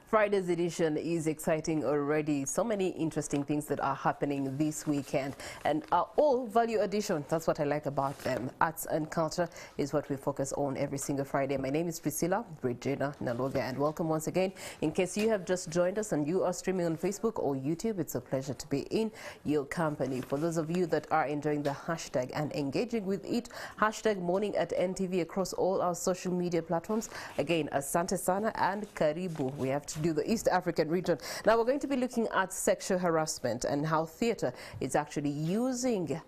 Friday's edition is exciting already. So many interesting things that are happening this weekend and are all value addition. That's what I like about them. Arts and culture is what we focus on every single Friday. My name is Priscilla Bridgina Naloga, and welcome once again. In case you have just joined us and you are streaming on Facebook or YouTube, it's a pleasure to be in your company. For those of you that are enjoying the hashtag and engaging with it, hashtag morning at NTV across all our social media platforms. Again, asante sana and karibu. We have to do the East African region. Now we're going to be looking at sexual harassment and how theatre is actually using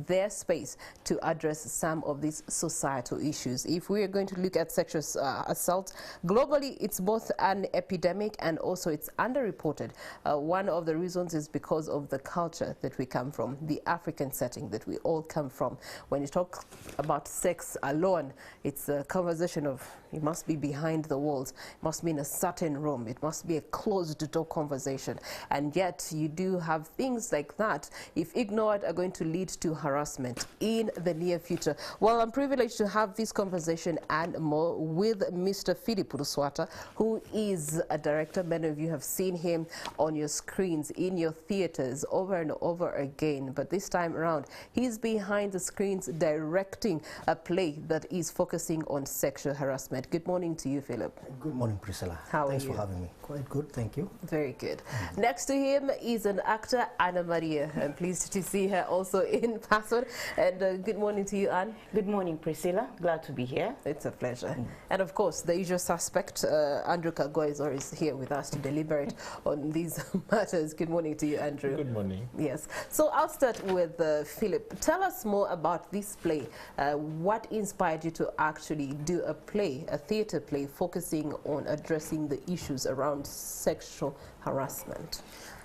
their space to address some of these societal issues. If we are going to look at sexual assault, globally it's both an epidemic and also it's underreported. One of the reasons is because of the culture that we come from, the African setting that we all come from. When you talk about sex alone, it's a conversation of it must be behind the walls, it must be in a certain room, it must be a closed door conversation. And yet you do have things like that, if ignored, are going to lead to harassment in the near future. Well, I'm privileged to have this conversation and more with Mr. Philip Luswata, who is a director. Many of you have seen him on your screens, in your theaters over and over again. But this time around, he's behind the screens directing a play that is focusing on sexual harassment. Good morning to you, Philip. Good morning, Priscilla. How Thanks are you? for having me. Quite good, thank you. Very good. Next to him is an actor, Anna Maria. I'm pleased to see her also in person. And good morning to you, Anne. Good morning, Priscilla. Glad to be here. It's a pleasure. And of course, the usual suspect, Andrew Kaggwa, is always here with us to deliberate on these matters. Good morning to you, Andrew. Good morning. Yes. So I'll start with Philip. Tell us more about this play. What inspired you to actually do a play, a theatre play, focusing on addressing the issues around sexual harassment?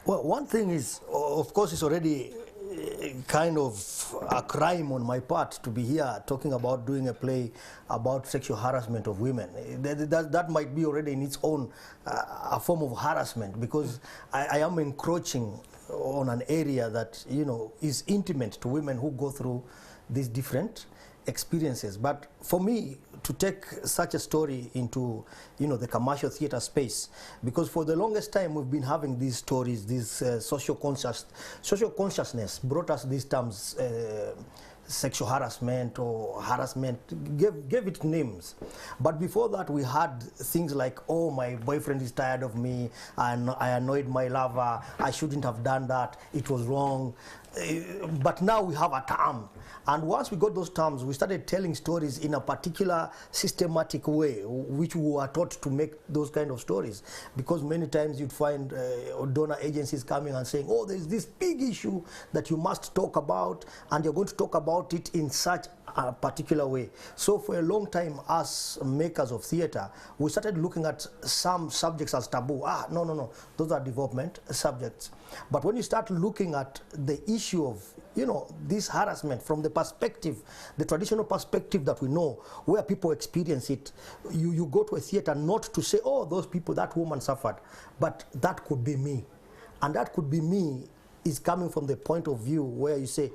Well, one thing is, of course, it's already kind of a crime on my part to be here talking about doing a play about sexual harassment of women. That might be already in its own a form of harassment, because I am encroaching on an area that, you know, is intimate to women who go through these different experiences. But for me to take such a story into, you know, the commercial theater space, because for the longest time we've been having these stories, this social consciousness brought us these terms, sexual harassment or harassment, gave it names. But before that we had things like, oh, my boyfriend is tired of me, and I annoyed my lover, I shouldn't have done that, it was wrong. But now we have a term, and once we got those terms, we started telling stories in a particular systematic way, which we were taught to make those kind of stories. Because many times you'd find donor agencies coming and saying, oh, there's this big issue that you must talk about, and you're going to talk about it in such a particular way. So for a long time, as makers of theater, we started looking at some subjects as taboo. No, those are development subjects. But when you start looking at the issue of, you know, this harassment from the perspective, the traditional perspective that we know, where people experience it, you go to a theater not to say, oh, those people, that woman suffered, but that could be me. And that could be me is coming from the point of view where you say,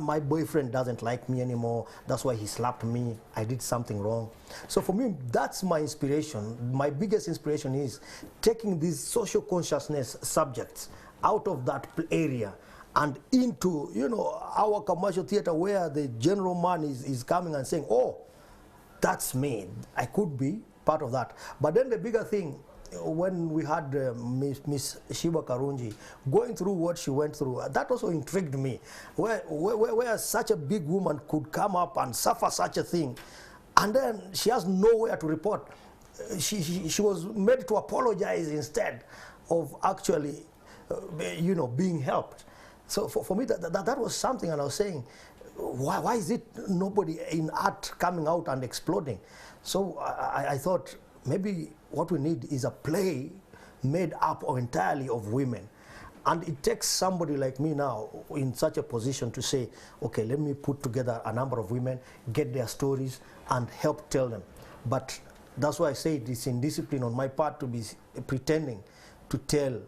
my boyfriend doesn't like me anymore, that's why he slapped me, I did something wrong. So for me, that's my inspiration. My biggest inspiration is taking these social consciousness subjects out of that area and into, you know, our commercial theater, where the general man is coming and saying, oh, that's me, I could be part of that. But then the bigger thing, when we had Miss Shiba Karunji going through what she went through, that also intrigued me, where such a big woman could come up and suffer such a thing, and then she has nowhere to report. She was made to apologize instead of actually, you know, being helped. So for me, that was something, and I was saying, why is it nobody in art coming out and exploding? So I thought, maybe what we need is a play made up entirely of women. And it takes somebody like me now in such a position to say, okay, let me put together a number of women, get their stories, and help tell them. But that's why I say it's indiscipline on my part to be pretending to tell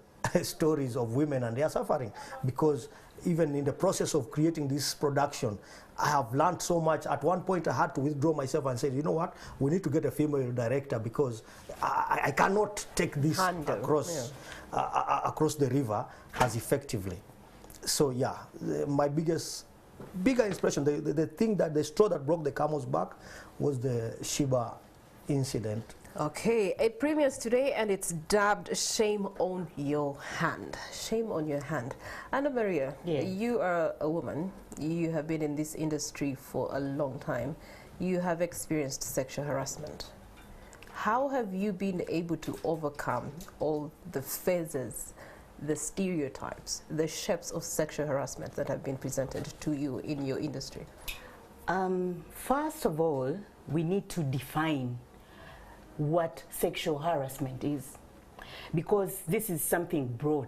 stories of women and their suffering, because even in the process of creating this production, I have learned so much. At one point I had to withdraw myself and say, you know what, we need to get a female director, because I cannot take this across across the river as effectively. So yeah, my bigger inspiration, the thing that the straw that broke the camel's back was the Shiba incident. Okay, it premieres today and it's dubbed Shame on Your Hand. Shame on Your Hand. Anna Maria, you are a woman. You have been in this industry for a long time. You have experienced sexual harassment. How have you been able to overcome all the phases, the stereotypes, the shapes of sexual harassment that have been presented to you in your industry? First of all, we need to define what sexual harassment is, because this is something broad.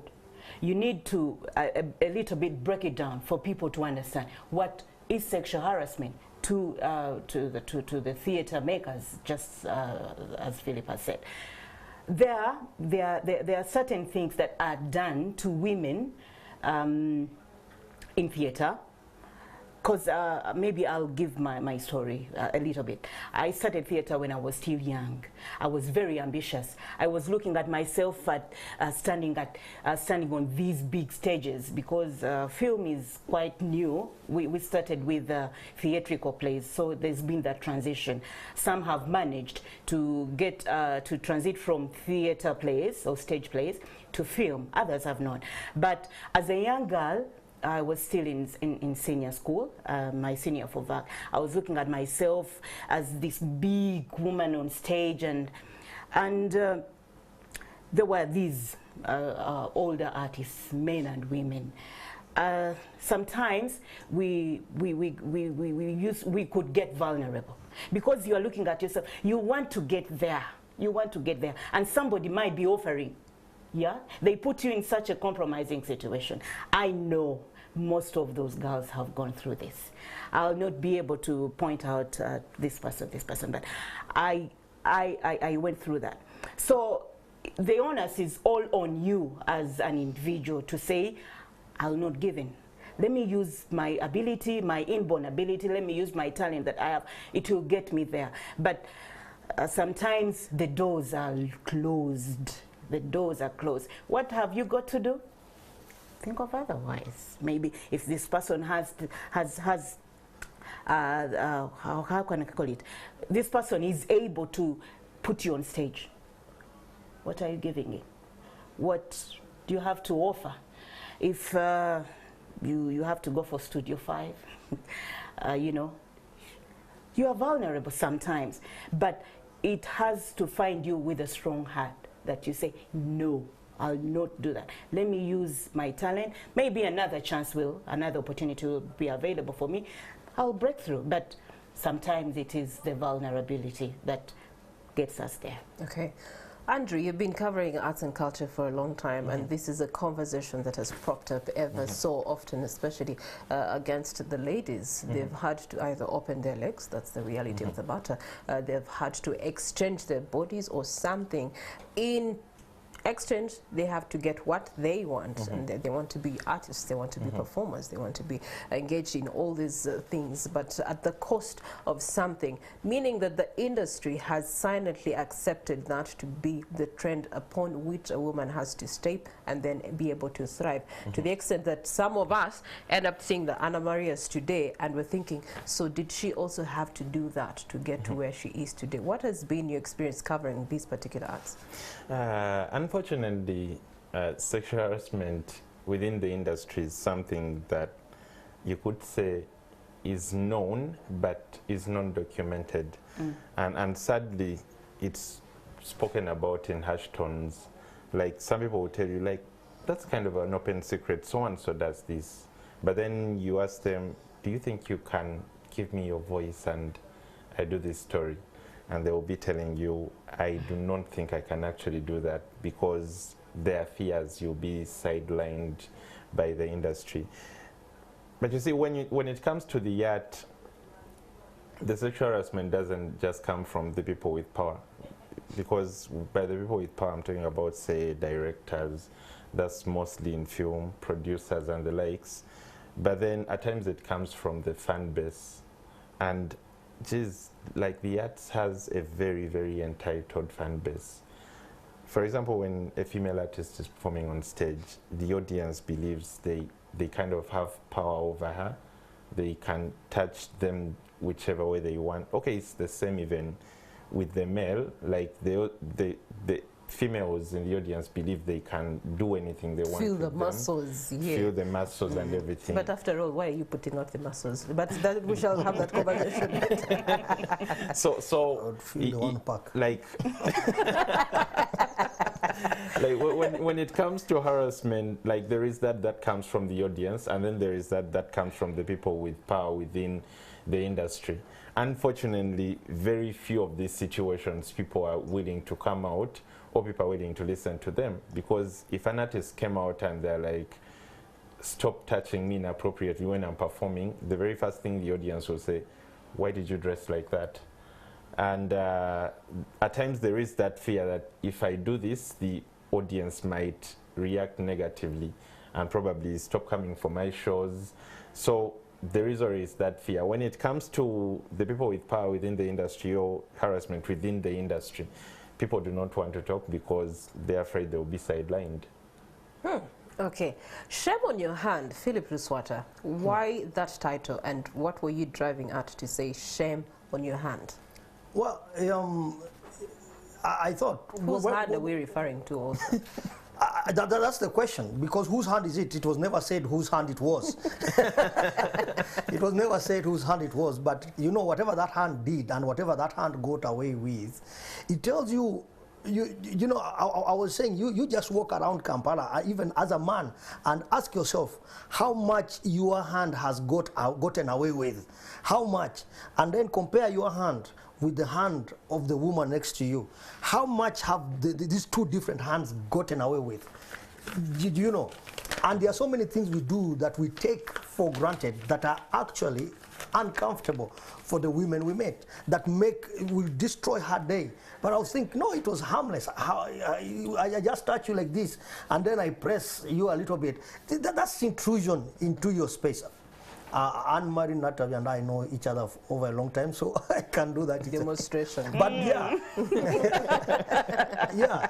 You need to a little bit break it down for people to understand what is sexual harassment to the theater makers, just as Philip has said. There are certain things that are done to women in theater. Because maybe I'll give my story a little bit. I started theater when I was still young. I was very ambitious. I was looking at myself at standing on these big stages, because film is quite new. We started with theatrical plays, so there's been that transition. Some have managed to get to transit from theater plays or stage plays to film. Others have not. But as a young girl, I was still in senior school, my senior for VAC. I was looking at myself as this big woman on stage, and there were these older artists, men and women. Sometimes we could get vulnerable, because you are looking at yourself. You want to get there. You want to get there, and somebody might be offering. Yeah, they put you in such a compromising situation. I know most of those girls have gone through this. I'll not be able to point out this person, but I went through that. So the onus is all on you as an individual to say, I'll not give in. Let me use my ability, my inborn ability. Let me use my talent that I have. It will get me there. But sometimes the doors are closed. The doors are closed. What have you got to do? Think of otherwise. Maybe if this person how can I call it? This person is able to put you on stage. What are you giving it? What do you have to offer? If you have to go for Studio 5, you know, you are vulnerable sometimes, but it has to find you with a strong heart, that you say, no, I'll not do that. Let me use my talent. Maybe another opportunity will be available for me. I'll break through. But sometimes it is the vulnerability that gets us there. Okay. Andrew, you've been covering arts and culture for a long time, and this is a conversation that has propped up ever so often, especially against the ladies. They've had to either open their legs, that's the reality of the matter. They've had to exchange their bodies or something. In exchange, they have to get what they want, and they want to be artists, they want to be performers, they want to be engaged in all these things, but at the cost of something, meaning that the industry has silently accepted that to be the trend upon which a woman has to stay and then be able to thrive, to the extent that some of us end up seeing the Anna Marias today and we're thinking, so did she also have to do that to get to where she is today? What has been your experience covering these particular arts? Unfortunately, sexual harassment within the industry is something that you could say is known but is non-documented. And sadly, it's spoken about in hushed tones. Like, some people will tell you, like, that's kind of an open secret, so-and-so does this. But then you ask them, do you think you can give me your voice and I do this story? And they will be telling you, I do not think I can actually do that, because their fears you'll be sidelined by the industry. But you see, when it comes to the art, the sexual harassment doesn't just come from the people with power. because by the people with power, I'm talking about, say, directors, that's mostly in film, producers and the likes. But then at times it comes from the fan base. And geez, like the arts has a very, very entitled fan base. For example, when a female artist is performing on stage, the audience believes they kind of have power over her. They can touch them whichever way they want. Okay, it's the same even with the male. Like the females in the audience believe they can do anything they want. Feel the muscles, yeah. Feel the muscles and everything. But after all, why are you putting out the muscles? But that, we shall have that conversation. I would feel the one pack. Like, like when it comes to harassment, like there is that comes from the audience, and then there is that comes from the people with power within the industry. Unfortunately, very few of these situations people are willing to come out, or people are willing to listen to them. Because if an artist came out and they're like, stop touching me inappropriately when I'm performing, the very first thing the audience will say, why did you dress like that? And at times there is that fear that if I do this, the audience might react negatively and probably stop coming for my shows. So there is always that fear. When it comes to the people with power within the industry or harassment within the industry, people do not want to talk because they're afraid they'll be sidelined. Okay. Shame on your hand, Philip Luswata. Why that title, and what were you driving at to say shame on your hand? Well, I thought... Whose hand are we referring to also? That's the question, because whose hand is it? It was never said whose hand it was. It was never said whose hand it was, but you know, whatever that hand did and whatever that hand got away with, it tells you, you know, I was saying, you just walk around Kampala, even as a man, and ask yourself how much your hand has gotten away with. How much? And then compare your hand with the hand of the woman next to you. How much have these two different hands gotten away with? You know? And there are so many things we do that we take for granted that are actually uncomfortable for the women we met, that will destroy her day. But I was thinking, no, it was harmless. I just touch you like this, and then I press you a little bit. That's intrusion into your space. Anna Maria Nabirye and I know each other over a long time, so I can do that. Demonstration. But yeah. Yeah.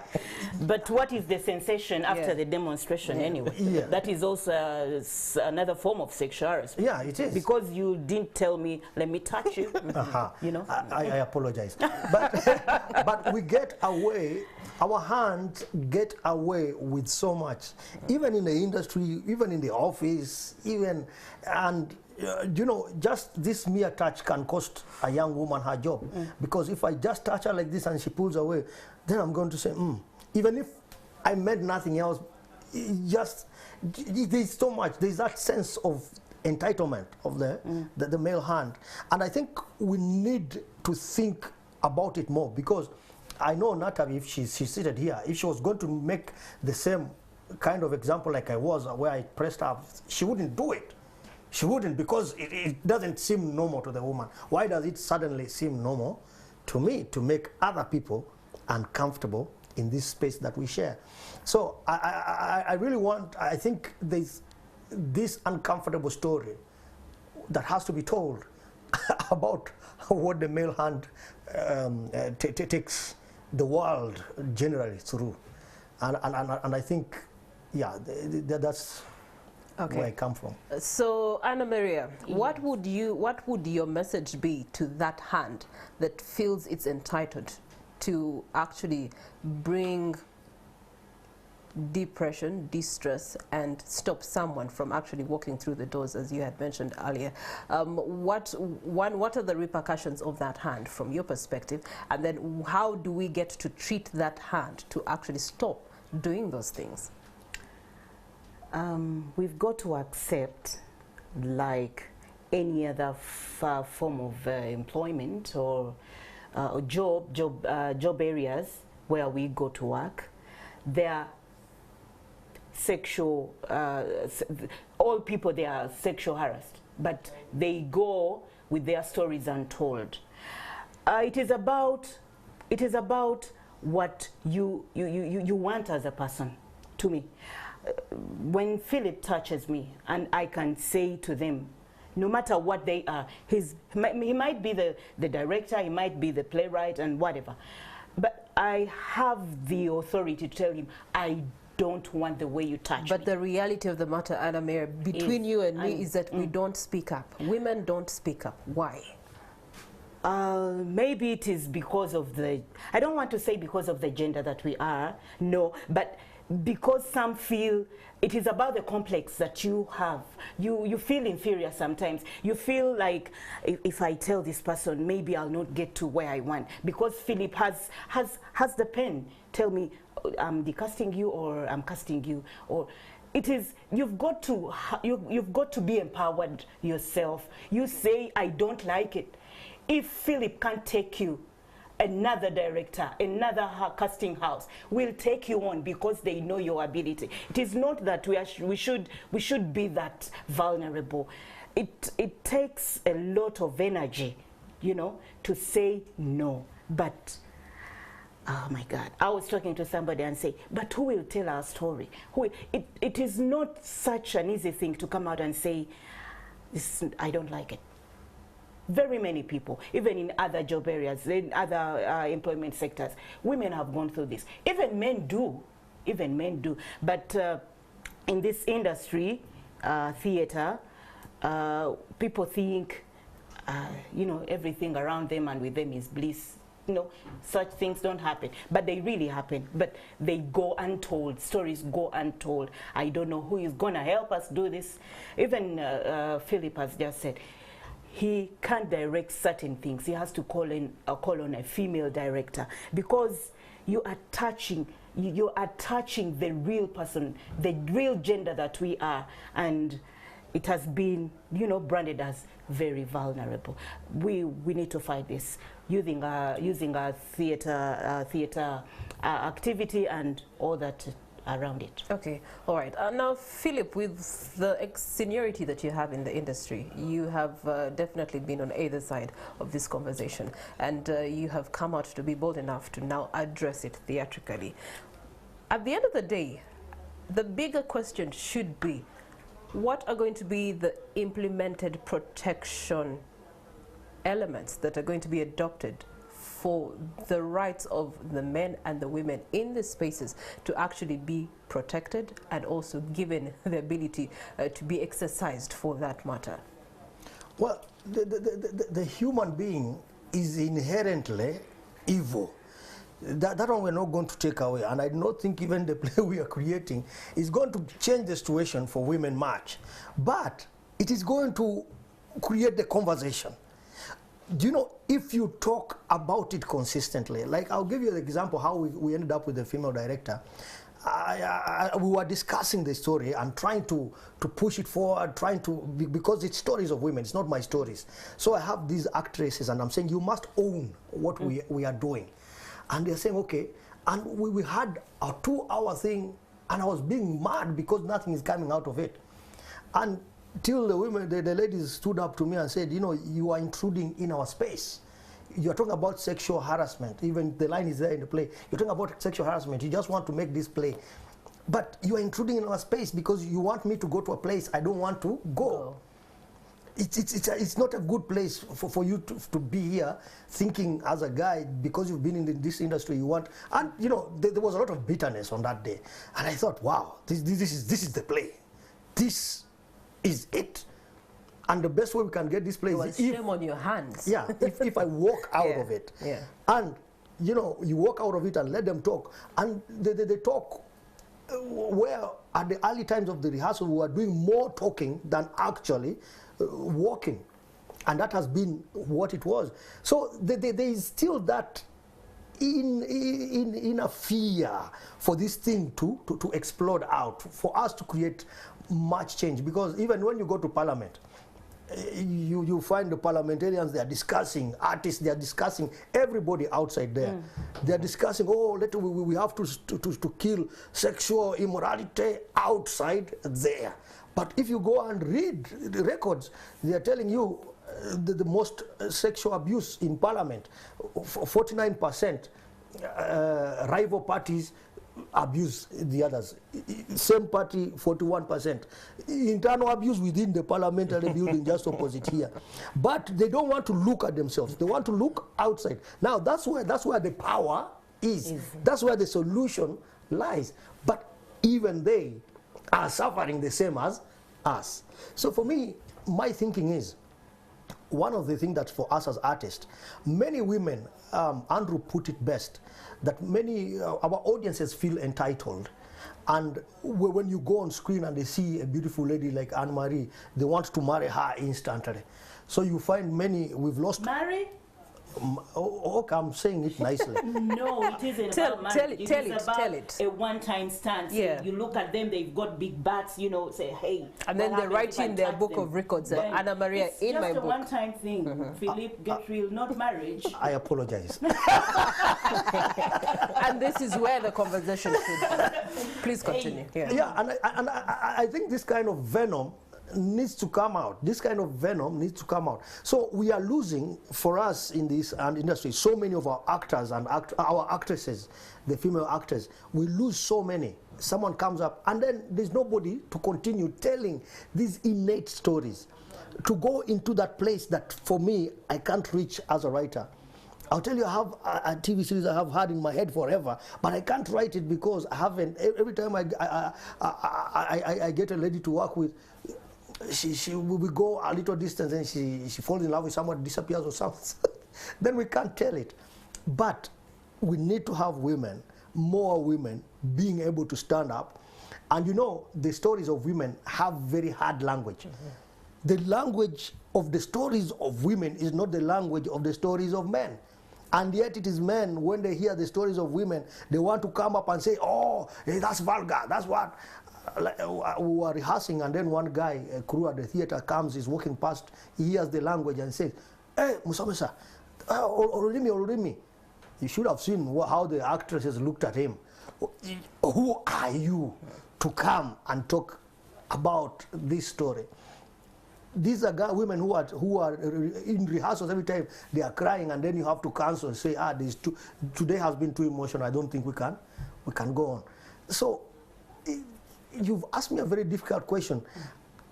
But what is the sensation after the demonstration anyway? Yeah. That is also another form of sexual harassment. Yeah, it is. Because you didn't tell me, let me touch you. You know? I apologize. But we get away, our hands get away with so much, even in the industry, even in the office, and you know, just this mere touch can cost a young woman her job. Because if I just touch her like this and she pulls away, then I'm going to say, even if I meant nothing else, there's so much, there's that sense of entitlement of the male hand. And I think we need to think about it more, because I know Natalie, if she's seated here, if she was going to make the same kind of example like I was, where I pressed up, she wouldn't do it. She wouldn't, because it doesn't seem normal to the woman. Why does it suddenly seem normal to me to make other people uncomfortable in this space that we share? So I really I think there's this uncomfortable story that has to be told about what the male hand takes the world generally through. And I think, yeah, that's where I come from. So, Anna Maria, what would your message be to that hand that feels it's entitled to actually bring depression, distress, and stop someone from actually walking through the doors, as you had mentioned earlier? What are the repercussions of that hand from your perspective, and then how do we get to treat that hand to actually stop doing those things? We've got to accept, like any other form of employment or job areas where we go to work, there are sexual, all people, they are sexual harassed, but they go with their stories untold. It is about what you want as a person to me. When Philip touches me and I can say to them, no matter what they are, he might be the director, he might be the playwright and whatever, but I have the authority to tell him, I don't want the way you touch me. But the reality of the matter, Anna Maria, between you and me is that we don't speak up. Women don't speak up. Why? Maybe it is because of the, I don't want to say because of the gender that we are, no, but because some feel it is about the complex that you have. You feel inferior sometimes. You feel like if I tell this person, maybe I'll not get to where I want. Because Philip has the pen. Tell me, I'm decasting you or I'm casting you. Or it is, you've got to be empowered yourself. You say, I don't like it. If Philip can't take you, another director, another casting house will take you on because they know your ability. It is not that we should be that vulnerable. It takes a lot of energy, you know, to say no. But oh my God, I was talking to somebody and say, but who will tell our story? It is not such an easy thing to come out and say, I don't like it. Very many people, even in other job areas, in other employment sectors, women have gone through this. Even men do. But in this industry, theater, people think, you know, everything around them and with them is bliss. You know, such things don't happen, but they really happen. But they go untold. Stories go untold. I don't know who is going to help us do this. Even Philip has just said, he can't direct certain things. He has to call on a female director because you are touching the real person, the real gender that we are, and it has been, you know, branded as very vulnerable. We need to fight this using our theater activity and all that around it. Okay, all right. Now, Philip, with the seniority that you have in the industry, you have definitely been on either side of this conversation, and you have come out to be bold enough to now address it theatrically. At the end of the day, the bigger question should be, what are going to be the implemented protection elements that are going to be adopted for the rights of the men and the women in the spaces to actually be protected and also given the ability to be exercised for that matter? Well, the human being is inherently evil. That one we're not going to take away, and I don't think even the play we are creating is going to change the situation for women much, but it is going to create the conversation. Do you know, if you talk about it consistently, like I'll give you the example how we ended up with the female director. We were discussing the story and trying to push it forward, because it's stories of women, it's not my stories. So I have these actresses and I'm saying, you must own what we are doing. And they're saying, okay. And we had a 2-hour thing and I was being mad because nothing is coming out of it. And till the women, the ladies stood up to me and said, you know, you are intruding in our space. You're talking about sexual harassment. Even the line is there in the play. You're talking about sexual harassment. You just want to make this play. But you are intruding in our space because you want me to go to a place I don't want to go. It's not a good place for you to be here thinking as a guy, because you've been in this industry, you want. And, you know, there was a lot of bitterness on that day. And I thought, wow, this is the play. This is it. And the best way we can get this place is shame on your hands. Yeah, if I walk out of it. Yeah. And, you know, you walk out of it and let them talk. And they talk where at the early times of the rehearsal we were doing more talking than actually walking. And that has been what it was. So there is still that in a fear for this thing to explode out, for us to create much change. Because even when you go to parliament, you find the parliamentarians, they are discussing, artists, they are discussing, everybody outside there. They are discussing, oh, we have to kill sexual immorality outside there. But if you go and read the records, they are telling you the most sexual abuse in parliament, 49% rival parties abuse the others. Same party, 41%. Internal abuse within the parliamentary building, just opposite here. But they don't want to look at themselves. They want to look outside. Now, that's where the power is. That's where the solution lies. But even they are suffering the same as us. So for me, my thinking is, one of the things that for us as artists, many women, Andrew put it best, that many, our audiences feel entitled. And when you go on screen and they see a beautiful lady like Anna Maria, they want to marry her instantly. So you find many, we've lost... Marry? Okay, I'm saying it nicely. No, it isn't about marriage. It is about a one-time stance. Yeah. You look at them, they've got big backs, you know, say, hey. And then they write in their book of records, Anna Maria in my book. It's just a one-time thing. Philip, get real, not marriage. I apologize. And this is where the conversation should be. Please continue. Hey. Yeah, and I think this kind of venom needs to come out. This kind of venom needs to come out. So we are losing, for us in this industry, so many of our actors and our actresses, the female actors, we lose so many. Someone comes up and then there's nobody to continue telling these innate stories, to go into that place that for me, I can't reach as a writer. I'll tell you, I have a TV series I have had in my head forever, but I can't write it because I haven't. Every time I get a lady to work with, we go a little distance and she falls in love with someone, disappears or something. Then we can't tell it. But we need to have women, more women, being able to stand up. And you know, the stories of women have very hard language. The language of the stories of women is not the language of the stories of men. And yet it is men, when they hear the stories of women, they want to come up and say, oh, hey, that's vulgar, that's what. We were rehearsing, and then one guy, a crew at the theater, comes, is walking past, he hears the language and says, hey, Musomesa, Olurimi. You should have seen how the actresses looked at him. Who are you to come and talk about this story? These are women who are in rehearsals every time they are crying, and then you have to cancel and say, today has been too emotional. I don't think we can go on. So you've asked me a very difficult question.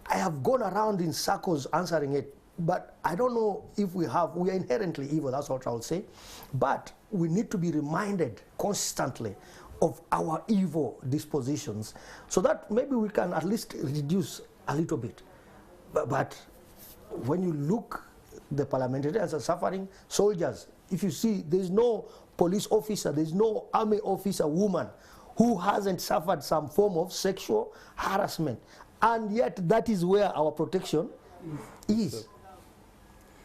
I have gone around in circles answering it, but I don't know if we are inherently evil. That's what I would say. But we need to be reminded constantly of our evil dispositions, so that maybe we can at least reduce a little bit. But when you look, the parliamentarians are suffering, soldiers. If you see, there's no police officer, there's no army officer, woman, who hasn't suffered some form of sexual harassment. And yet that is where our protection is.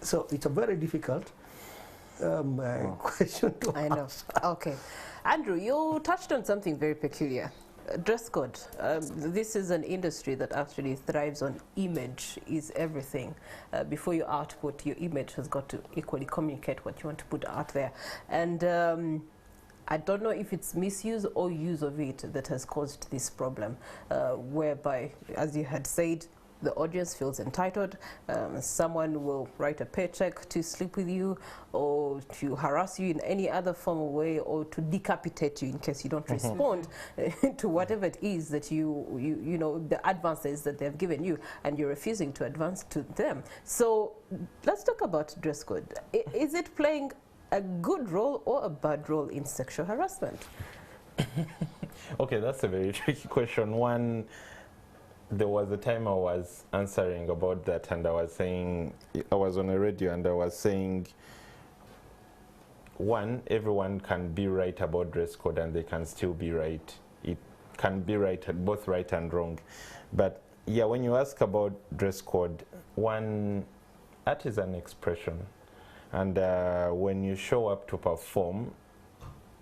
So it's a very difficult question to ask. Okay. Andrew, you touched on something very peculiar. Dress code. This is an industry that actually thrives on image is everything. Before you output, your image has got to equally communicate what you want to put out there. And I don't know if it's misuse or use of it that has caused this problem, whereby, as you had said, the audience feels entitled. Someone will write a paycheck to sleep with you, or to harass you in any other form of way, or to decapitate you in case you don't respond to whatever it is that you know, the advances that they've given you, and you're refusing to advance to them. So let's talk about dress code. Is it playing a good role or a bad role in sexual harassment? Okay, that's a very tricky question. One, there was a time I was answering about that, and I was saying, I was on a radio and I was saying, one, everyone can be right about dress code and they can still be right. It can be right, both right and wrong. But yeah, when you ask about dress code, one, art is an expression. And when you show up to perform,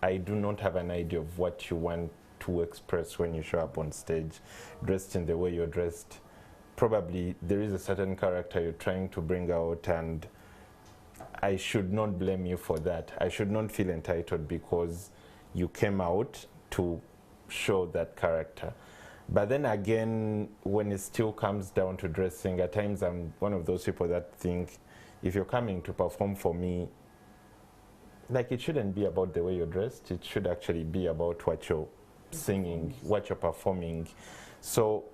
I do not have an idea of what you want to express when you show up on stage, dressed in the way you're dressed. Probably there is a certain character you're trying to bring out, and I should not blame you for that. I should not feel entitled because you came out to show that character. But then again, when it still comes down to dressing, at times I'm one of those people that think, if you're coming to perform for me, like, it shouldn't be about the way you're dressed. It should actually be about what you're singing, what you're performing. So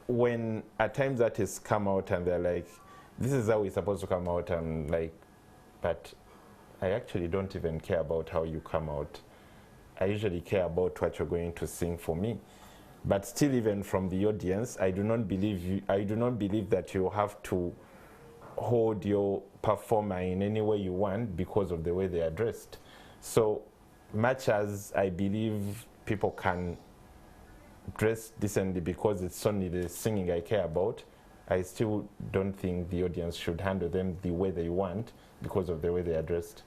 when at times artists come out and they're like, this is how we're supposed to come out, and like, but I actually don't even care about how you come out. I usually care about what you're going to sing for me. But still, even from the audience, I do not believe that you have to hold your performer in any way you want because of the way they are dressed. So much as I believe people can dress decently because it's only the singing I care about, I still don't think the audience should handle them the way they want because of the way they are dressed.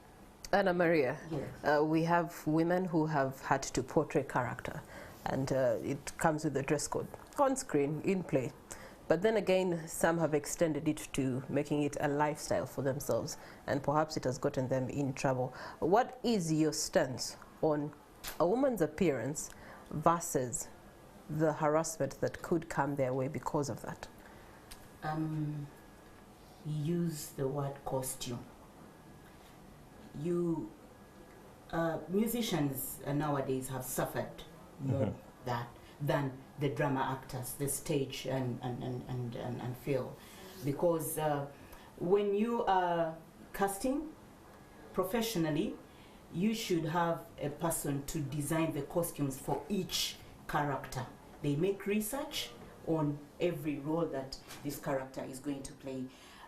Anna Maria, Yes. we have women who have had to portray character, and it comes with the dress code on screen, in play. But then again, some have extended it to making it a lifestyle for themselves, and perhaps it has gotten them in trouble. What is your stance on a woman's appearance versus the harassment that could come their way because of that? Use the word costume. Musicians nowadays have suffered more than the drama actors, the stage and film, because when you are casting professionally, you should have a person to design the costumes for each character. They make research on every role that this character is going to play.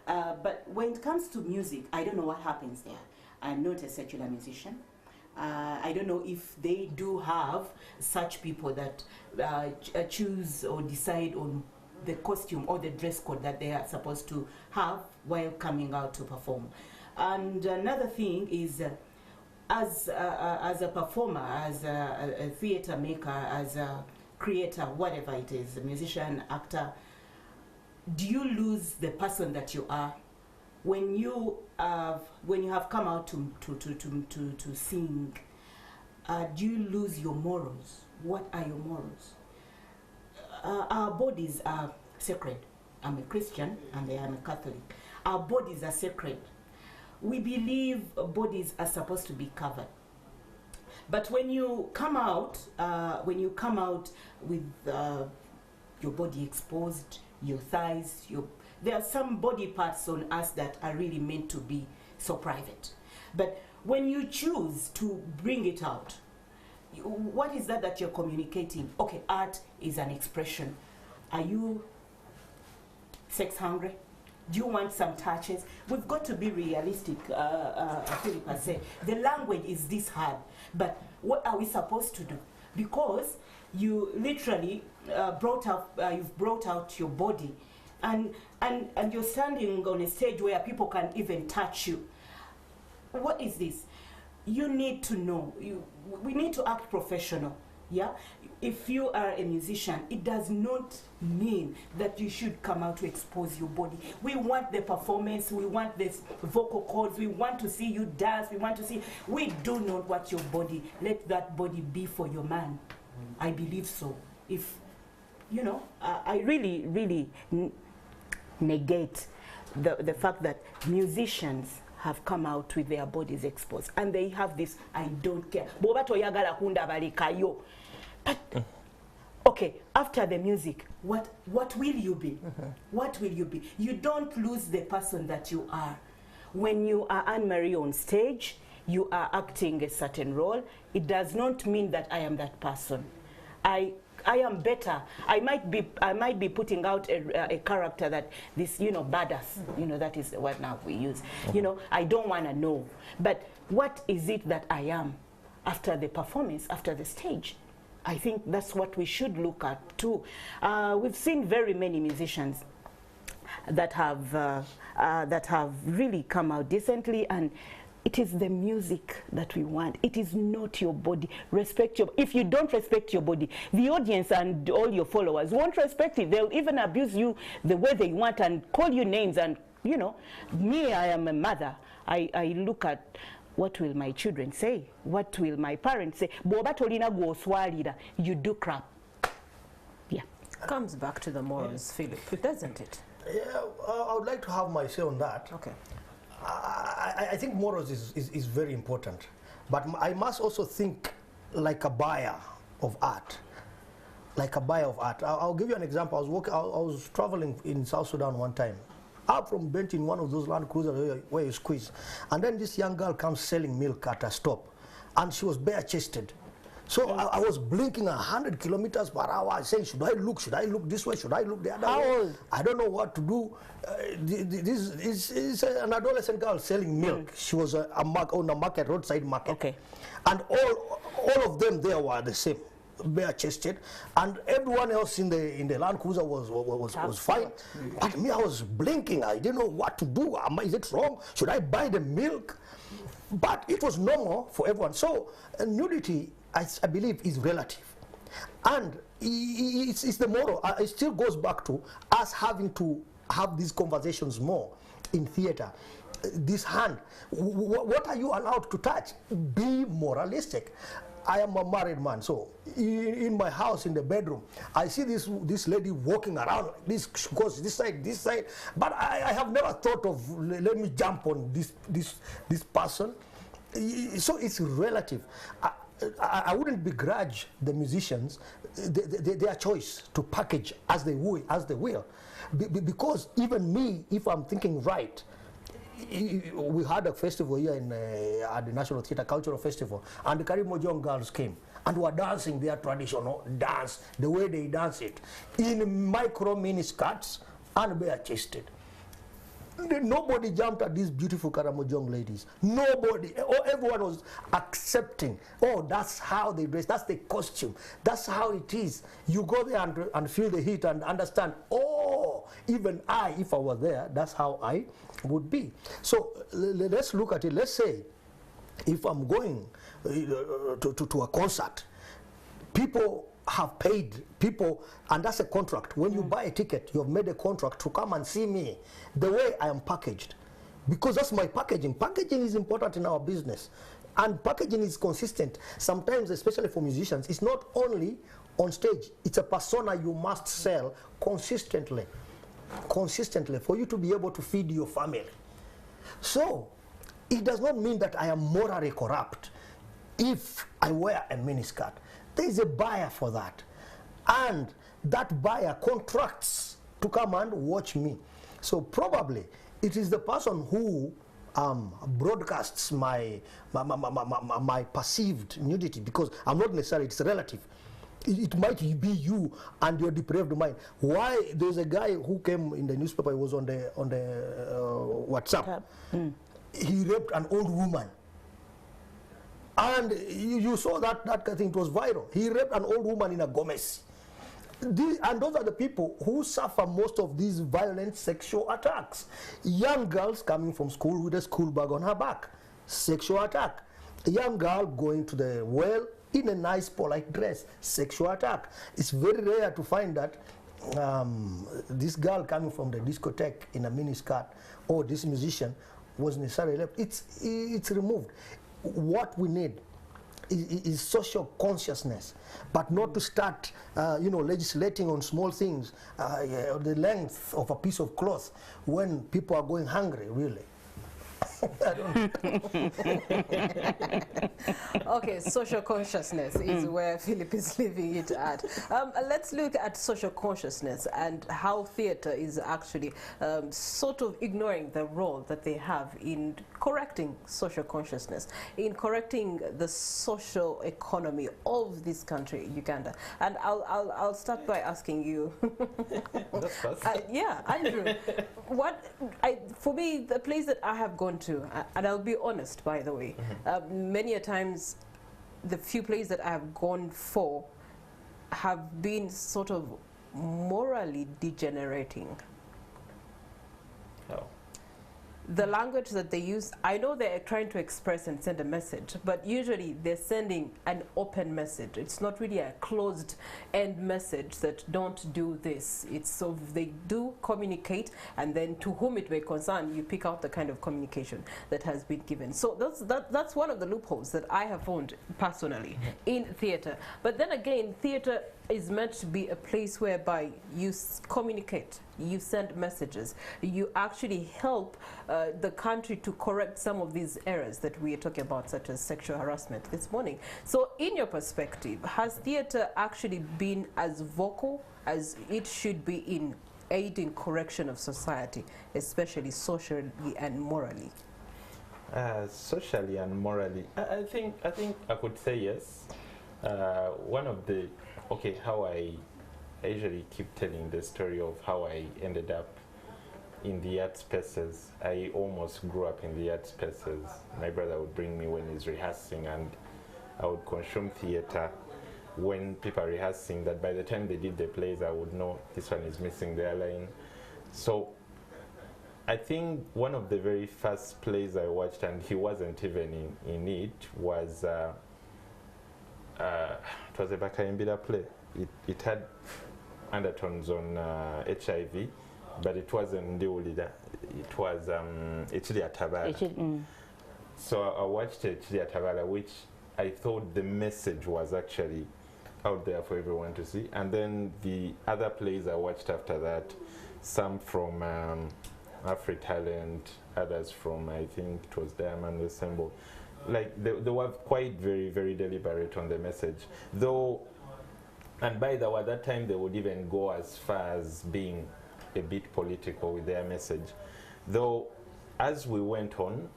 But when it comes to music, I don't know what happens there. I'm not a secular musician. I don't know if they do have such people that choose or decide on the costume or the dress code that they are supposed to have while coming out to perform. And another thing is, as a performer, as a theater maker, as a creator, whatever it is, a musician, actor, do you lose the person that you are when you have come out to sing? Do you lose your morals? What are your morals? Our bodies are sacred. I'm a Christian and I am a Catholic. Our bodies are sacred. We believe bodies are supposed to be covered. But when you come out with your body exposed, your thighs, there are some body parts on us that are really meant to be so private. But when you choose to bring it out, what is that you're communicating? Okay, art is an expression. Are you sex hungry? Do you want some touches? We've got to be realistic, Philip has said. The language is this hard, but what are we supposed to do? Because you literally you've brought out your body, and you're standing on a stage where people can even touch you. What is this? You need to know. We need to act professional. Yeah, if you are a musician, it does not mean that you should come out to expose your body. We want the performance, we want the vocal cords, we want to see you dance, we do not want your body. Let that body be for your man. I believe so. If, I really negate the fact that musicians have come out with their bodies exposed, and they have this I don't care. But okay, after the music, what will you be? What will you be? You don't lose the person that you are. When you are Anna Maria on stage, you are acting a certain role. It does not mean that I am that person. I am better. I might be putting out a character that this, badass, that is the word now we use. I don't want to know. But what is it that I am after the performance, after the stage? I think that's what we should look at too. We've seen very many musicians that have really come out decently, and it is the music that we want. It is not your body. If you don't respect your body, the audience and all your followers won't respect it. They'll even abuse you the way they want and call you names. And me, I am a mother. I look at, what will my children say? What will my parents say? You do crap. Yeah. Comes back to the morals, Philip, doesn't it? Yeah, I would like to have my say on that. Okay. I think morals is very important. But I must also think like a buyer of art. Like a buyer of art. I'll give you an example. I was traveling in South Sudan one time. Up from Bench in one of those Land Cruisers where you squeeze. And then this young girl comes selling milk at a stop. And she was bare-chested. So I was blinking 100 kilometers per hour, saying, should I look this way, should I look the other way? How old? I don't know what to do. This is an adolescent girl selling milk. She was on a market, roadside market. Okay. And all of them there were the same, bare-chested, and everyone else in the Land Cruiser was fine. But me, I was blinking. I didn't know what to do. Is it wrong? Should I buy the milk? But it was normal for everyone. So nudity, I believe, is relative. And it's the moral. It still goes back to us having to have these conversations more in theater. This hand, what are you allowed to touch? Be moralistic. I am a married man, so in my house, in the bedroom, I see this lady walking around. This goes this side. But I have never thought of let me jump on this person. So it's relative. I wouldn't begrudge the musicians their choice to package as they will, because even me, if I'm thinking right. We had a festival here at the National Theatre Cultural Festival, and the Karimojong girls came and were dancing their traditional dance, the way they dance it, in micro mini skirts and bare-chested. Nobody jumped at these beautiful Karamojong ladies. Nobody. Everyone was accepting. Oh, that's how they dress. That's the costume. That's how it is. You go there and feel the heat and understand, oh, even I, if I were there, that's how I would be. So let's look at it. Let's say if I'm going to a concert, people have paid and that's a contract. When you buy a ticket, you have made a contract to come and see me the way I am packaged, because that's my packaging. Packaging is important in our business, and packaging is consistent. Sometimes, especially for musicians, it's not only on stage, it's a persona you must sell consistently for you to be able to feed your family. So it does not mean that I am morally corrupt if I wear a miniskirt. There is a buyer for that, and that buyer contracts to come and watch me. So probably it is the person who broadcasts my perceived nudity, because I'm not necessarily, it's relative. It might be you and your depraved mind. Why? There's a guy who came in the newspaper. He was on the WhatsApp. He raped an old woman. And you saw that thing, it was viral. He raped an old woman in a Gomez. And those are the people who suffer most of these violent sexual attacks. Young girls coming from school with a school bag on her back. Sexual attack. A young girl going to the well in a nice, polite dress. Sexual attack. It's very rare to find that this girl coming from the discotheque in a miniskirt, or this musician was necessarily raped. It's removed. What we need is social consciousness, but not to start, legislating on small things, the length of a piece of cloth when people are going hungry, really. Okay, social consciousness is where Philip is leaving it at. Let's look at social consciousness and how theatre is actually sort of ignoring the role that they have in correcting social consciousness, in correcting the social economy of this country, Uganda. And I'll start by asking you. That's fast. Yeah, Andrew, for me, the place that I have gone to, and I'll be honest, by the way, many a times the few places that I have gone for have been sort of morally degenerating. Oh. The language that they use, I know they're trying to express and send a message, but usually they're sending an open message. It's not really a closed-end message that don't do this. It's so they do communicate, and then to whom it may concern, you pick out the kind of communication that has been given. So that's one of the loopholes that I have found personally in theatre. But then again, theatre is meant to be a place whereby you communicate, you send messages, you actually help the country to correct some of these errors that we are talking about, such as sexual harassment this morning. So in your perspective, has theatre actually been as vocal as it should be in aiding correction of society, especially socially and morally? Socially and morally, I think I could say yes. One of the how I usually keep telling the story of how I ended up in the art spaces. I almost grew up in the art spaces. My brother would bring me when he's rehearsing, and I would consume theatre when people are rehearsing, that by the time they did the plays, I would know this one is missing their line. So I think one of the very first plays I watched, and he wasn't even in it, was it was a Bakaimbira play. It had undertones on HIV, but it wasn't Ndiwulira. It was Echili Atabala. So I watched Echili Atabala, which I thought the message was actually out there for everyone to see. And then the other plays I watched after that, some from Afri-Talent, others from, I think it was Diamond Assemble. Like they were quite very, very deliberate on the message. Though, and by that time they would even go as far as being a bit political with their message. Though, as we went on,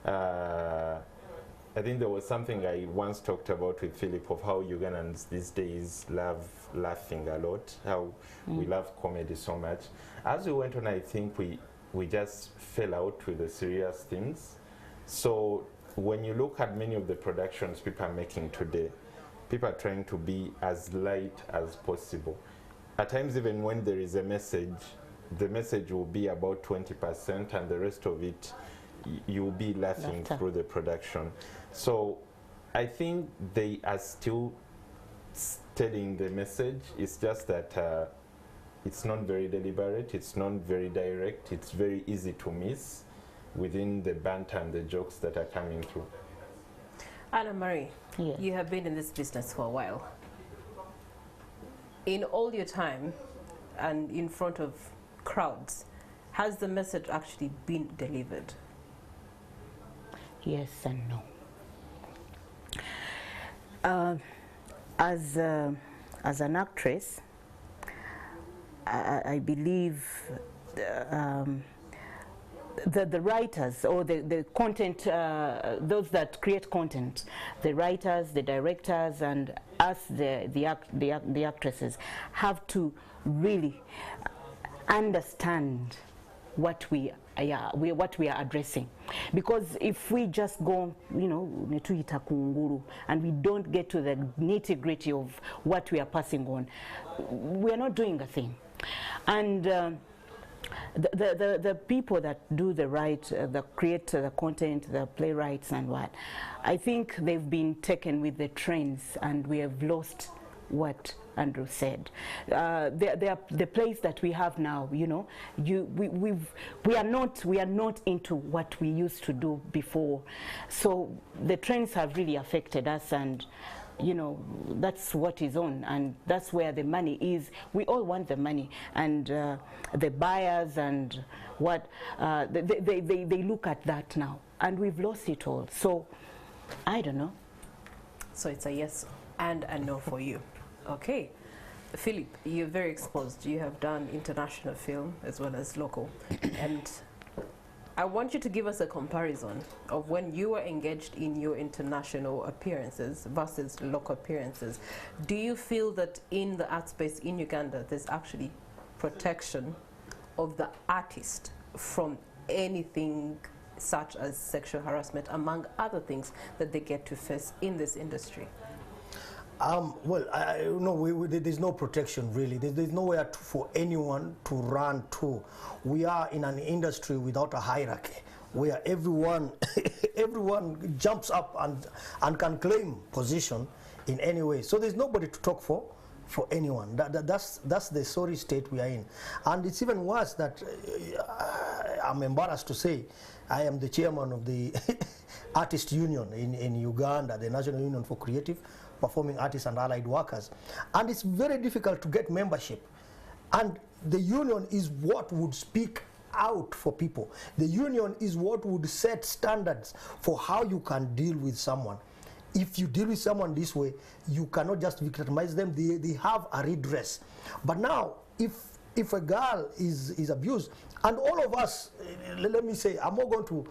I think there was something I once talked about with Philip of how Ugandans these days love laughing a lot, how we love comedy so much. As we went on, I think we just fell out with the serious things. So when you look at many of the productions people are making today, people are trying to be as light as possible. At times, even when there is a message, the message will be about 20%, and the rest of it, you'll be laughing through the production. So I think they are still telling the message. It's just that it's not very deliberate, it's not very direct, it's very easy to miss within the banter and the jokes that are coming through. Anna Maria, yes. You have been in this business for a while. In all your time and in front of crowds, has the message actually been delivered? Yes and no. As an actress, I believe the writers or the content, those that create content, the writers, the directors, and us, the actresses, have to really understand what we are addressing. Because if we just go, netuita kunguru, and we don't get to the nitty-gritty of what we are passing on, we are not doing a thing. And the people that do the that create the content, the playwrights and what, I think they've been taken with the trends, and we have lost what Andrew said. The place that we have now, we are not into what we used to do before. So the trends have really affected us, and that's what is on, and that's where the money is. We all want the money, and the buyers and what they look at that now, and we've lost it all. So I don't know. So it's a yes and a no for you. Okay. Philip, you're very exposed. You have done international film as well as local. And I want you to give us a comparison of when you were engaged in your international appearances versus local appearances. Do you feel that in the art space in Uganda, there's actually protection of the artist from anything such as sexual harassment, among other things that they get to face in this industry? Well, no, there's no protection really. There's nowhere for anyone to run to. We are in an industry without a hierarchy, where everyone jumps up and can claim position in any way. So there's nobody to talk for anyone. That's the sorry state we are in. And it's even worse that I'm embarrassed to say I am the chairman of the artist union in Uganda, the National Union for Creative performing artists and allied workers. And it's very difficult to get membership. And the union is what would speak out for people. The union is what would set standards for how you can deal with someone. If you deal with someone this way, you cannot just victimize them. They have a redress. But now, if a girl is abused, and all of us, let me say, I'm not going to,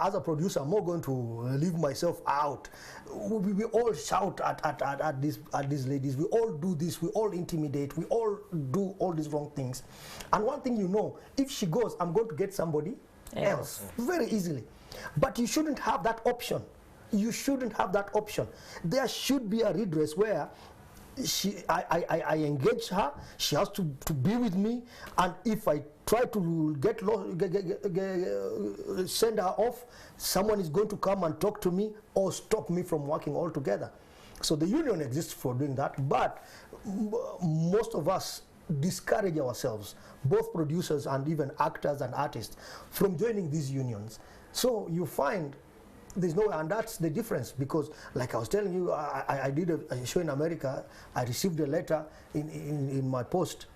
as a producer, I'm not going to leave myself out. We all shout at these ladies. We all do this. We all intimidate. We all do all these wrong things. And one thing you know, if she goes, I'm going to get somebody else very easily. But you shouldn't have that option. You shouldn't have that option. There should be a redress where I engage her, she has to be with me, and if I try to send her off, someone is going to come and talk to me or stop me from working altogether. So the union exists for doing that, but most of us discourage ourselves, both producers and even actors and artists, from joining these unions. So you find there's no, and that's the difference, because like I was telling you, I did a show in America. I received a letter in my post.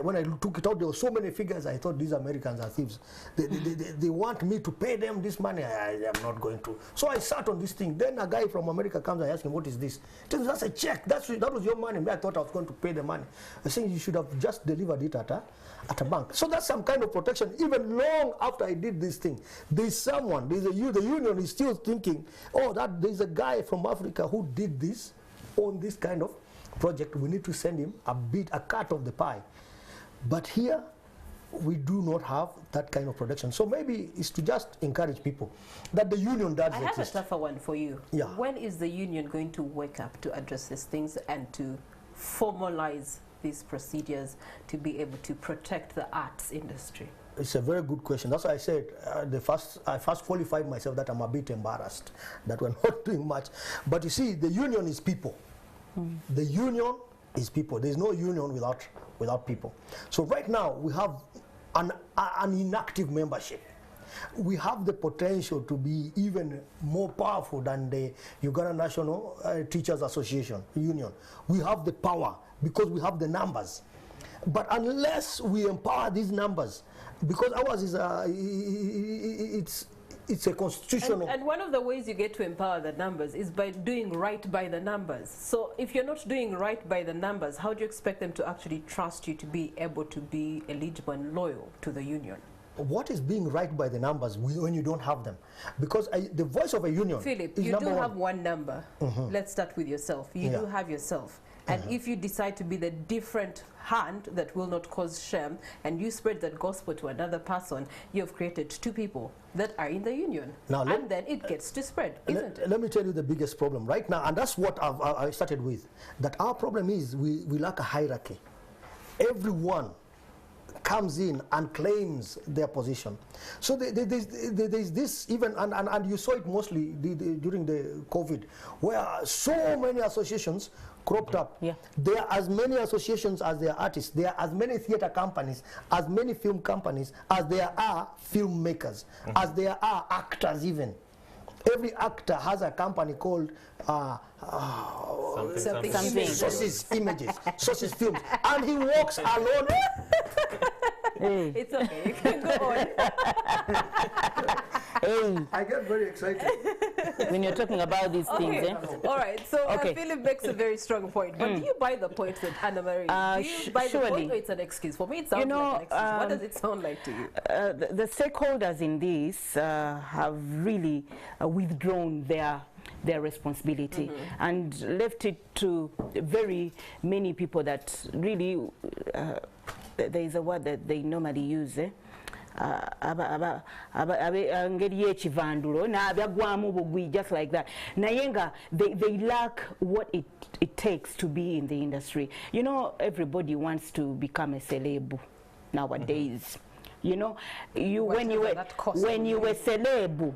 When I took it out, there were so many figures. I thought these Americans are thieves. They want me to pay them this money. I am not going to. So I sat on this thing. Then a guy from America comes. I ask him, what is this? He tells me, that's a check. That was your money. I thought I was going to pay the money. I think you should have just delivered it at a bank. So that's some kind of protection. Even long after I did this thing, there's someone, the union is still thinking, oh, there's a guy from Africa who did this on this kind of project. We need to send him a cut of the pie. But here, we do not have that kind of protection. So maybe it's to just encourage people that the union does exist. I have a tougher one for you. Yeah. When is the union going to wake up to address these things and to formalize these procedures to be able to protect the arts industry? It's a very good question. That's why I said I first qualified myself that I'm a bit embarrassed that we're not doing much. But you see, the union is people. The union is people. There's no union without people. So right now we have an inactive membership. We have the potential to be even more powerful than the Uganda National Teachers Association union. We have the power because we have the numbers. But unless we empower these numbers, because ours is it's a constitutional... And one of the ways you get to empower the numbers is by doing right by the numbers. So if you're not doing right by the numbers, how do you expect them to actually trust you to be able to be eligible and loyal to the union? What is being right by the numbers when you don't have them? Because the voice of a union... Philip, you do have one number. Let's start with yourself. You do have yourself. And if you decide to be the different hand that will not cause shame, and you spread that gospel to another person, you have created two people that are in the union. Now, and then it gets to spread, isn't it? Let me tell you the biggest problem right now, and that's what I started with, that our problem is we lack a hierarchy. Everyone comes in and claims their position. So there's this even, and you saw it mostly during the COVID, where so many associations cropped up. Yeah. There are as many associations as there are artists. There are as many theater companies, as many film companies, as there are filmmakers, as there are actors even. Every actor has a company called something. Sources Images, Sources Films, and he walks alone. It's okay, you can go on. I get very excited when you're talking about these things. All right, so Philip makes a very strong point. But do you buy the point with Anna Maria? Do you buy the point, or it's an excuse? For me, it sounds like an excuse. What does it sound like to you? The stakeholders in this have really withdrawn their responsibility and left it to very many people that really, there is a word that they normally use, just like that. Nayenga, they lack what it takes to be in the industry. You know, everybody wants to become a celeb nowadays. You know, when you were celeb,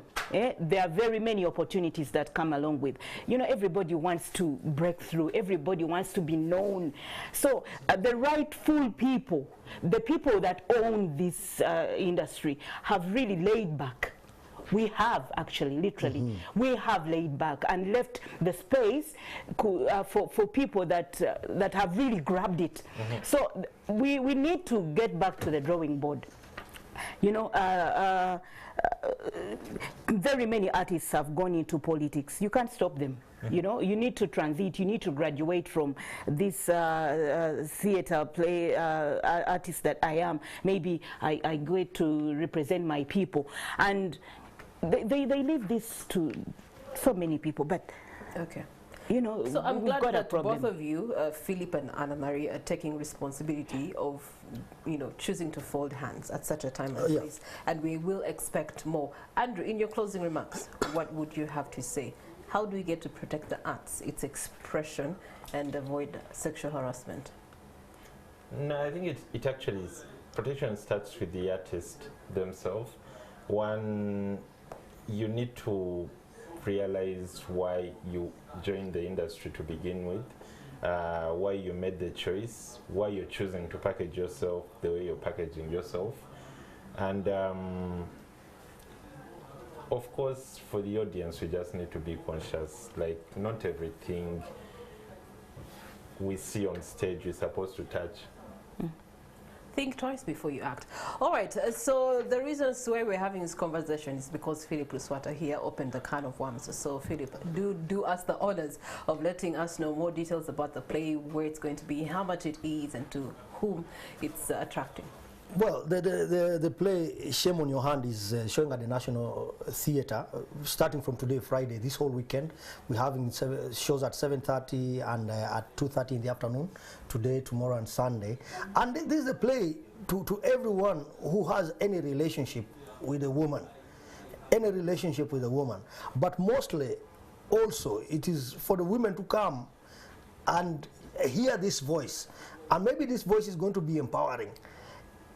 there are very many opportunities that come along with. You know, everybody wants to break through. Everybody wants to be known. So the rightful people, the people that own this industry, have really laid back We have actually, literally, we have laid back and left the space for people that have really grabbed it. So we need to get back to the drawing board. You know, very many artists have gone into politics. You can't stop them. You know, you need to transit, you need to graduate from this theater play artist that I am. Maybe I go to represent my people. And they leave this to so many people, but okay. You know, so I'm glad got that a problem. both of you, Philip and Anna Maria, are taking responsibility of, you know, choosing to fold hands at such a time as this, and we will expect more. Andrew, in your closing remarks, what would you have to say? How do we get to protect the arts, its expression, and avoid sexual harassment? No, I think it actually is. Protection starts with the artist themselves. One, you need to realize why you joined the industry to begin with, why you made the choice, why you're choosing to package yourself the way you're packaging yourself. And of course, for the audience, we just need to be conscious. Like, not everything we see on stage we're supposed to touch. Think twice before you act. All right, so the reasons why we're having this conversation is because Philip Luswata here opened the can of worms. So Philip, do us the honors of letting us know more details about the play, where it's going to be, how much it is, and to whom it's attracting. Well, the play Shame on Your Hand is showing at the National Theatre starting from today, Friday, this whole weekend. We're having shows at 7:30 and at 2:30 in the afternoon, today, tomorrow, and Sunday. And this is a play to everyone who has any relationship with a woman, But mostly, also, it is for the women to come and hear this voice. And maybe this voice is going to be empowering.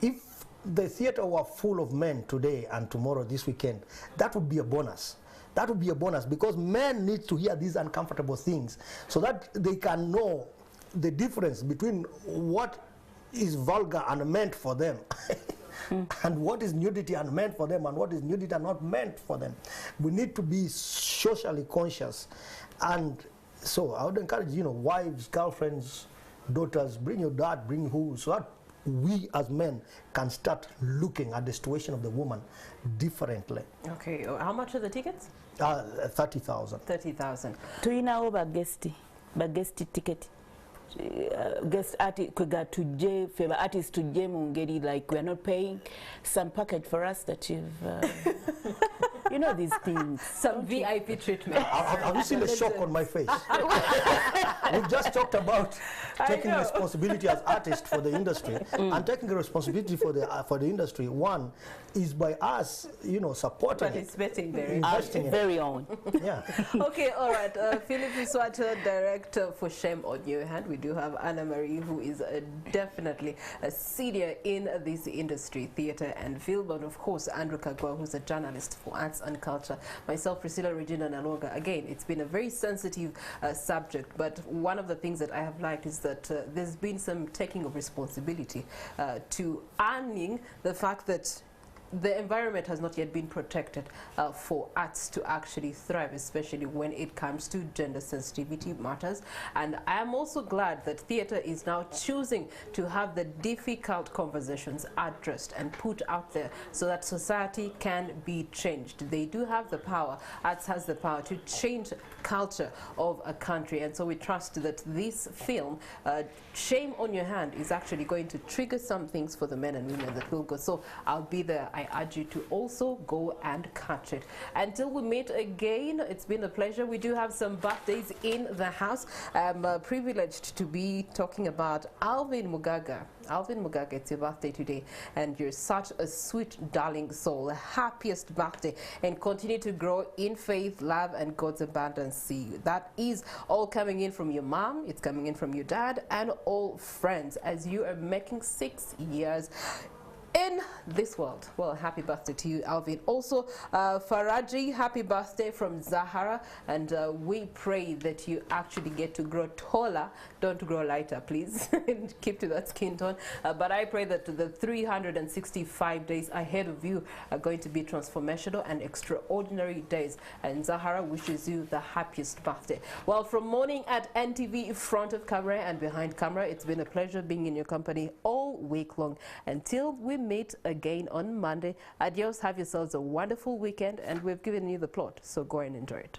If the theater were full of men today and tomorrow, this weekend, that would be a bonus. That would be a bonus, because men need to hear these uncomfortable things so that they can know the difference between what is vulgar and meant for them and what is nudity and meant for them and what is nudity and not meant for them. We need to be socially conscious. And so I would encourage, you know, wives, girlfriends, daughters, bring your dad, bring who, so that we as men can start looking at the situation of the woman differently. Okay, how much are the tickets? 30,000. 30,000. Tuinawo bagesti ticket. Guest artist kuga tuje favor artist tuje mungeri, like we are not paying some package for us that you've you know these things, some VIP treatment. Have you seen the shock on my face? We've just talked about taking responsibility as artists for the industry, and taking responsibility for the industry. One is by us, you know, supporting participating there, investing in very own. Yeah. Okay, all right. Philip Luswata, director for Shame on Your Hand. We do have Anna Maria, who is definitely a senior in this industry, theatre and film, and of course Andrew Kaggwa, who's a journalist for arts and culture. Myself, Priscilla Regina Naloga. Again, it's been a very sensitive subject, but one of the things that I have liked is that there's been some taking of responsibility to owning the fact that the environment has not yet been protected for arts to actually thrive, especially when it comes to gender sensitivity matters. And I am also glad that theatre is now choosing to have the difficult conversations addressed and put out there so that society can be changed. They do have the power, arts has the power to change culture of a country, and so we trust that this film, Shame on Your Hand, is actually going to trigger some things for the men and women that will go. So I'll be there. I urge you to also go and catch it. Until we meet again, it's been a pleasure. We do have some birthdays in the house. I'm privileged to be talking about Alvin Mugaga. Alvin Mugaga, it's your birthday today, and you're such a sweet, darling soul. Happiest birthday, and continue to grow in faith, love, and God's abundance. See, that is all coming in from your mom, it's coming in from your dad, and all friends, as you are making 6 years in this world. Well, happy birthday to you, Alvin. Also, Faraji, happy birthday from Zahara, and we pray that you actually get to grow taller. Don't grow lighter, please. Keep to that skin tone. But I pray that the 365 days ahead of you are going to be transformational and extraordinary days. And Zahara wishes you the happiest birthday. Well, from morning at NTV, in front of camera and behind camera, it's been a pleasure being in your company all week long. Until we meet again on Monday, adios, have yourselves a wonderful weekend, and we've given you the plot, so go and enjoy it.